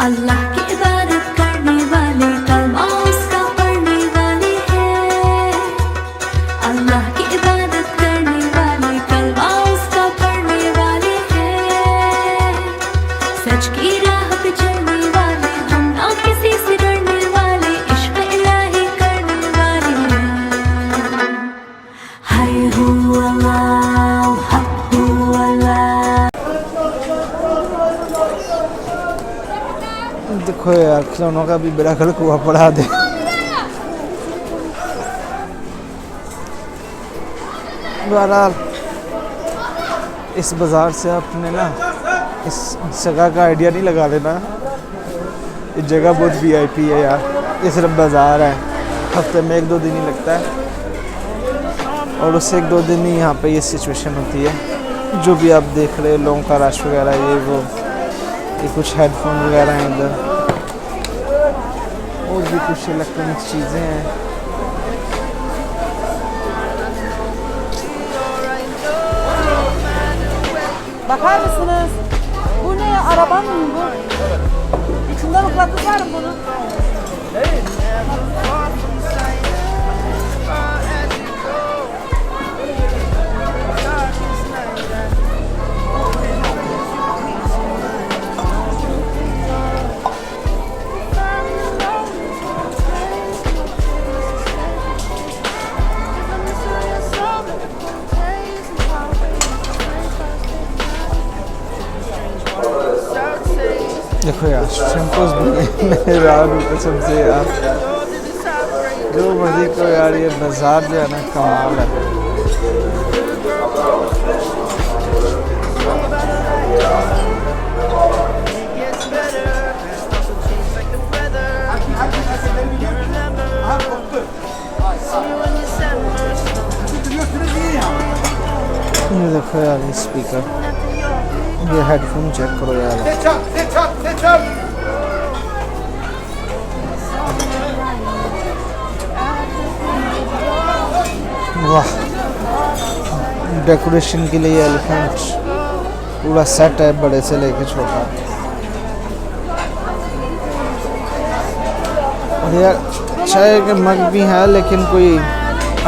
अल्लाह की इबादत करने वाले कलमा उसका पढ़ने वाले हैं। अल्लाह की इबादत करने वाले कलमा उसका पढ़ने वाले हैं। सच की राह पे चलने वाले हम ना किसी से डरने वाले इश्क इलाही करने वाले हैं। हाय हू अल्लाह हक हू अल्लाह। देखो यार खिलौनों का भी बड़ा घर कुआ पड़ा दे। बहरहाल इस बाज़ार से आपने ना इस जगह का आइडिया नहीं लगा लेना। इस जगह बहुत वीआईपी है यार। ये सिर्फ बाज़ार है, हफ्ते में 1-2 दिन ही लगता है और उससे 1-2 दिन ही यहाँ पे ये सिचुएशन होती है। जो भी आप देख रहे हैं लोगों का रश वगैरह ये वो, ये कुछ हेडफोन वगैरह हैं इधर और भी कुछ इलेक्ट्रॉनिक चीज़ें हैं। Bakar mısınız? Bu ne ya? Araba mı bu? İçinde mıknatıs var mı bunun? देखो यार शैम्पूस भी कसम से यार जो मर्जी को यार ये बाज़ार जो है ना कमाल है। ये देखो यार ये स्पीकर, ये हेडफोन चेक करो यार। वाह, डेकोरेशन के लिए एलिफेंट पूरा सेट है, बड़े से लेके छोटा। और यार चाय के मग भी हैं लेकिन कोई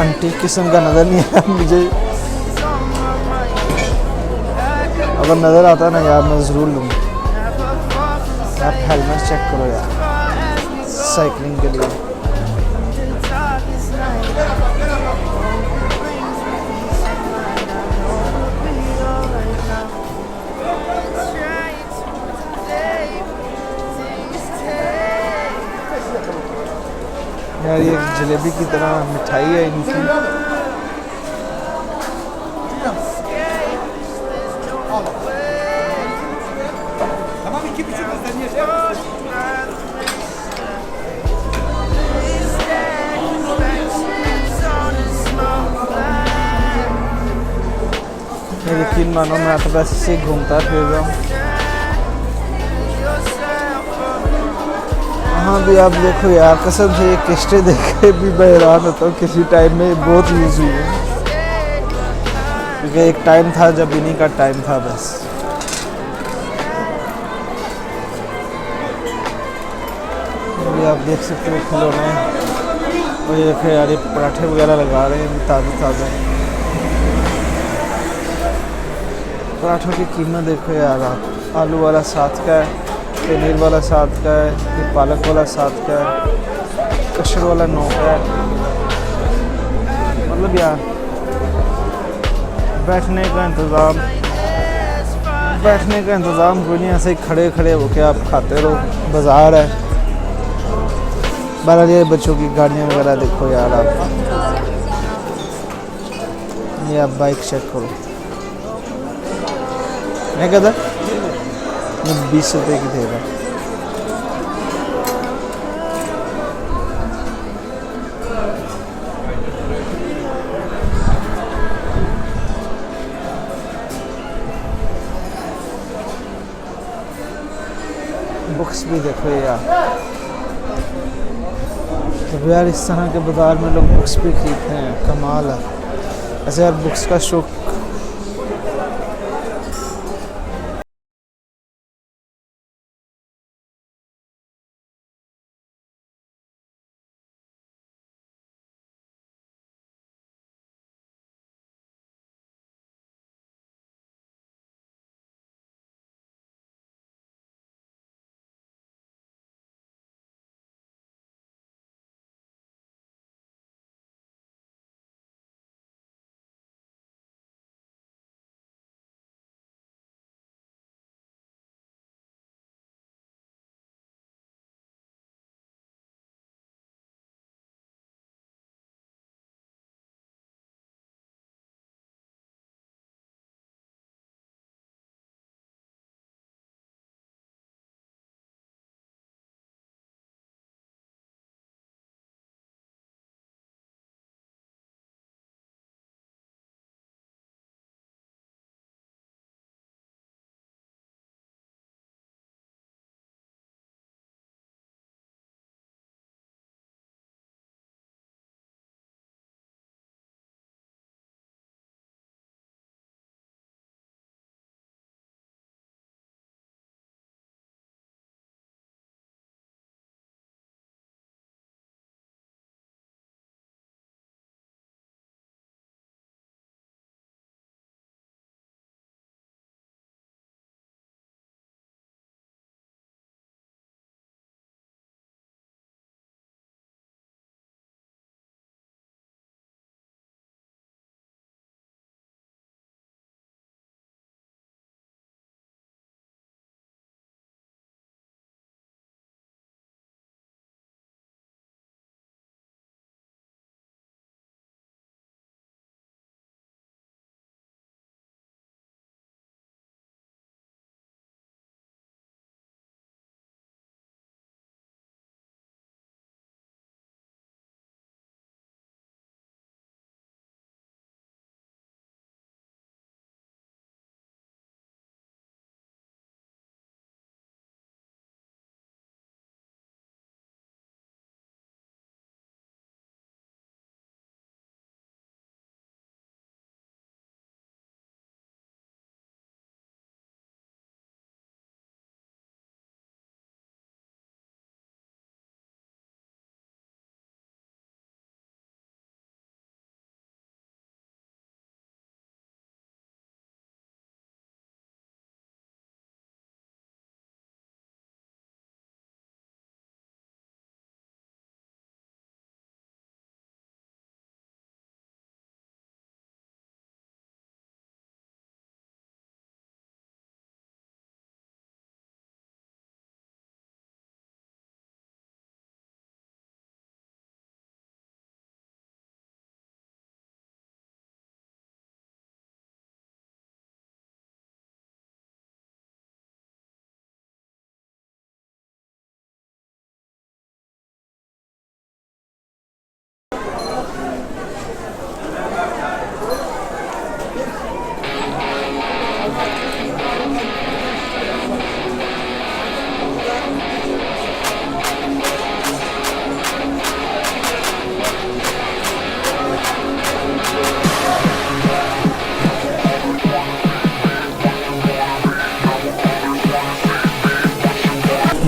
अंटीक किस्म का नज़र नहीं आया मुझे। अगर नज़र आता ना यार मैं ज़रूर लूँगा। आप हेलमेट चेक करो यार साइकिलिंग के लिए। यार ये जलेबी की तरह मिठाई है इनकी। यकीन मानो मैं तो बस इसे घूमता फिर रहा हूँ। हाँ भी आप देखो यार कसम से ये किस्टें देख के भी मैं हैरान होता हूँ। किसी टाइम में बहुत यूज़ हुई है क्योंकि एक टाइम था जब इन्हीं का टाइम था बस। ये आप देख सकते हो खिलौने। और ये देखो यार ये पराठे वगैरह लगा रहे हैं ताज़े ताज़े। पराठों की कीमत देखो यार आप, आलू वाला 7 का है, पनीर वाला 7 का है, ये पालक वाला 7 का है, कशर वाला 9 का है। मतलब यार बैठने का इंतज़ाम कोई नहीं, ऐसे ही खड़े खड़े होके आप खाते रहो। बाज़ार है। बहरहाल ये बच्चों की गाड़ियाँ वगैरह देखो यार आप। ये आप बाइक चेक करो। मैं कहता 20 रुपये की दे रहा। बुक्स भी देखो यार। तो यार इस तरह के बाज़ार में लोग बुक्स भी खरीदते हैं, कमाल है। ऐसे यार बुक्स का शौक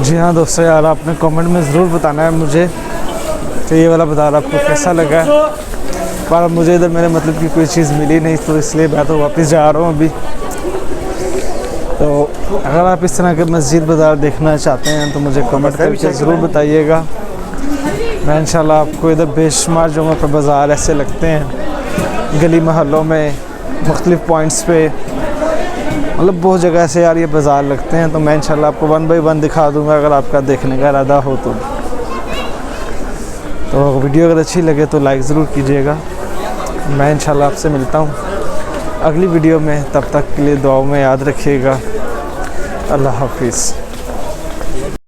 जी हाँ दोस्तों यार, आपने कमेंट में ज़रूर बताना है मुझे कि ये वाला बाज़ार आपको कैसा लगा है। पर मुझे इधर मेरे मतलब की कोई चीज़ मिली नहीं, तो इसलिए मैं तो वापस जा रहा हूँ अभी। तो अगर आप इस तरह के मस्जिद बाज़ार देखना चाहते हैं तो मुझे कमेंट करके ज़रूर बताइएगा। मैं इंशाल्लाह आपको इधर बेशुमार जुमा पर बाज़ार ऐसे लगते हैं गली मोहल्लों में, मुख्तलिफ़ पॉइंट्स पे, मतलब बहुत जगह ऐसे यार ये बाज़ार लगते हैं। तो मैं इंशाल्लाह आपको 1 बाय 1 दिखा दूँगा अगर आपका देखने का इरादा हो तो। वीडियो अगर अच्छी लगे तो लाइक ज़रूर कीजिएगा। मैं इंशाल्लाह आपसे मिलता हूँ अगली वीडियो में, तब तक के लिए दुआओं में याद रखिएगा। अल्लाह हाफिज़।